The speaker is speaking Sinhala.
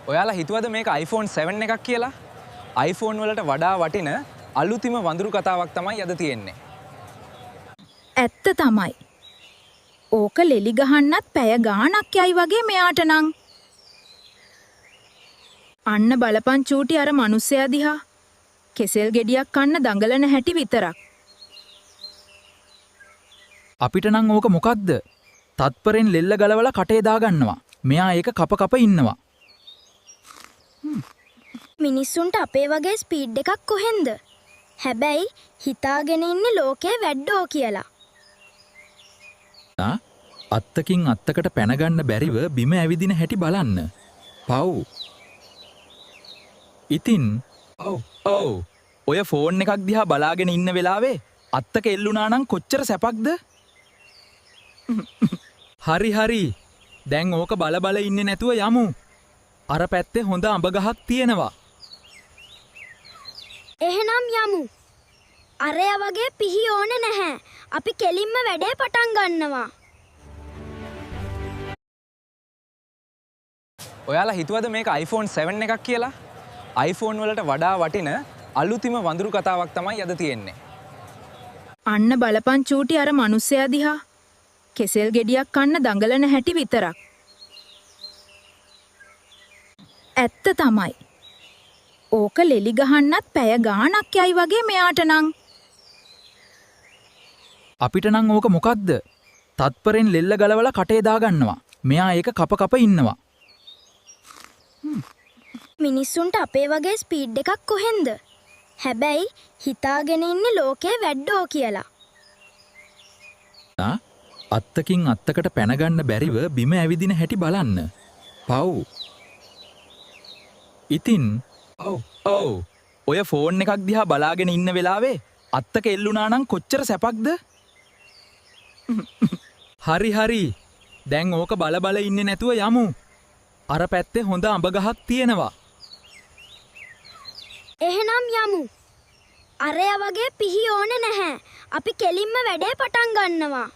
ඔයාලා හිතුවද මේක iPhone 7 එකක් කියලා? iPhone වලට වඩා වටින අලුතිම වඳුරු කතාවක් තමයි අද තියෙන්නේ. ඇත්ත තමයි. ඕක ලෙලි ගහන්නත් පැය ගාණක් යයි වගේ මෙයාට නම්. අන්න බලපන් චූටි අර මිනිස්සයා දිහා. කෙසෙල් ගෙඩියක් කන්න දඟලන හැටි විතරක්. අපිට නම් ඕක මොකද්ද? තත්පරෙන් ලෙල්ල ගලවලා කටේ දාගන්නවා. මෙයා ඒක කප කප ඉන්නවා. මිනිස්සුන්ට අපේ වගේ ස්පීඩ් එකක් කොහෙන්ද? හැබැයි හිතාගෙන ඉන්නේ ලෝකේ වැඩ්ඩෝ කියලා. අත්තකින් අත්තකට පැනගන්න බැරිව බිම ඇවිදින හැටි බලන්න. පව්. ඉතින් ඔව් ඔය ෆෝන් එකක් දිහා බලාගෙන ඉන්න වෙලාවේ අත්තක එල්ලුණා නම් කොච්චර සැපක්ද? හරි. දැන් ඕක බල බල ඉන්නේ නැතුව යමු. අර පැත්තේ හොඳ අඹ ගහක් තියෙනවා. එහෙනම් යමු. අරය වගේ පිහි ඕනේ නැහැ. අපි කෙලින්ම වැඩේ පටන් ගන්නවා. ඔයාලා හිතුවද මේක iPhone 7 එකක් කියලා? iPhone වලට වඩා වටින අලුතිම වඳුරු කතාවක් තමයි අද තියෙන්නේ. අන්න බලපන් චූටි අර මිනිස්සයා දිහා. කෙසෙල් ගෙඩියක් කන්න දඟලන හැටි විතරක්. ඇත්ත තමයි. ඕක ලෙලි ගහන්නත් පැය ගාණක් යයි වගේ මෙයාට නම්. අපිට නම් ඕක මොකද්ද? තත්පරෙන් ලෙල්ල ගලවලා කටේ දාගන්නවා. මෙයා ඒක කප කප ඉන්නවා. මිනිස්සුන්ට අපේ වගේ ස්පීඩ් එකක් කොහෙන්ද? හැබැයි හිතාගෙන ඉන්නේ ලෝකේ වැඩ්ඩෝ කියලා. අත්තකින් අත්තකට පැනගන්න බැරිව බිම ඇවිදින හැටි බලන්න. පව්. ඉතින් ඔව් ඔය ෆෝන් එකක් දිහා බලාගෙන ඉන්න වෙලාවේ අත්තක එල්ලුණා නම් කොච්චර සැපක්ද? හරි. දැන් ඕක බල බල ඉන්නේ නැතුව යමු. අර පැත්තේ හොඳ අඹ ගහක් තියෙනවා. එහෙනම් යමු. අරය වගේ පිහි ඕනේ නැහැ. අපි කෙලින්ම වැඩේ පටන් ගන්නවා.